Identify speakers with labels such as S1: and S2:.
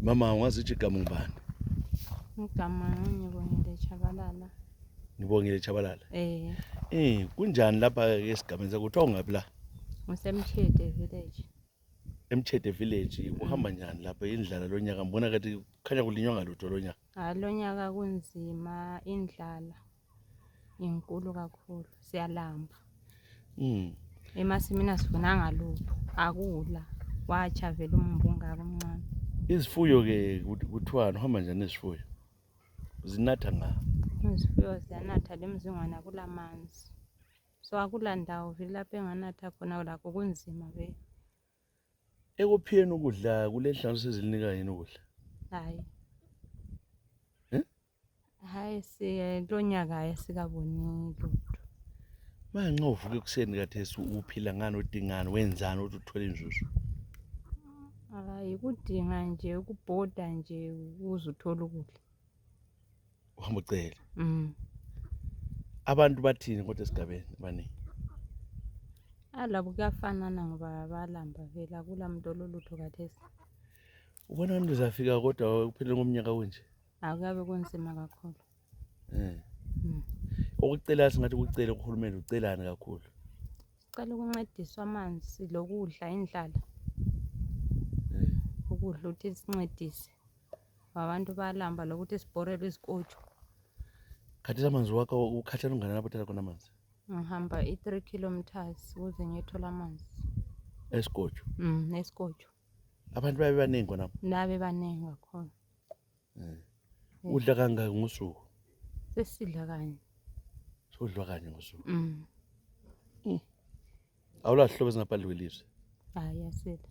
S1: Mama ungazi igama ngubani?
S2: Igama ngibongile Chabalala.
S1: Ngibongile Chabalala. Kunjani lapha esigabeni sakho kuthiwa ungaphi la?
S2: Ngisemtshede village.
S1: Emtshede village uhamba njani lapha indlala lonyaka ngibona kathi kukhanya kulinywa ngalutho lonyaka.
S2: Lonyaka kunzima indlala inkulu kakhulu siyalamba. Emasimini asifunanga lutho akula watsha vele umbungaka omncane.
S1: Izifuyo ke kuthiwani uhamba njani izifuyo? Zinatha nga?
S2: Izifuyo ziyanatha lemzingwana kulamanzi. So akula ndawo vele lapha enganatha khona lakho kunzima vele.
S1: Ekuphiyeni ukudla kule nhlanganiso sezilinika yini ukudla?
S2: Hayi. Hayi lonyaka sikaboni lutho.
S1: Manje uvuka ekuseni kathesi uphila ngani udingani wenzani ukuthi uthole inzuzo?
S2: Hayi kudinga nje ukubhoda nje ukuze uthole ukudla.
S1: Uhamba ucela. Abantu bathini kodwa esigabeni baningi?
S2: Labo kuyafanana ngoba balamba vele akula muntu ololutho kathesi.
S1: Ubona abantu zafika kodwa uphelele ngomnyaka onje?
S2: Akuyabe kunzima kakhulu.
S1: Ukucela singathi ukucela uhulumeni ucelani kakhulu?
S2: Sicela ukuncediswa amanzi lokudla indlala. Ukudla uthi sincedise. Abantu bayalamba lokuthi sibhorele izikotsho.
S1: Khathesi amanzi wakho ukhatshana ungana lapho uthatha khona amanzi?
S2: Ngihamba 3 kilometers ukuze ngiyethola amanzi.
S1: Esikotsho?
S2: Esikotsho.
S1: Abantu babe baningi khona?
S2: Nabe baningi kakhulu.
S1: Udla kangaki ngosuku?
S2: Sesidla kanye.
S1: Sodlwa kanye ngosuku? Awulahlobo ezingaphandle kwelizwe?
S2: Hayi asile.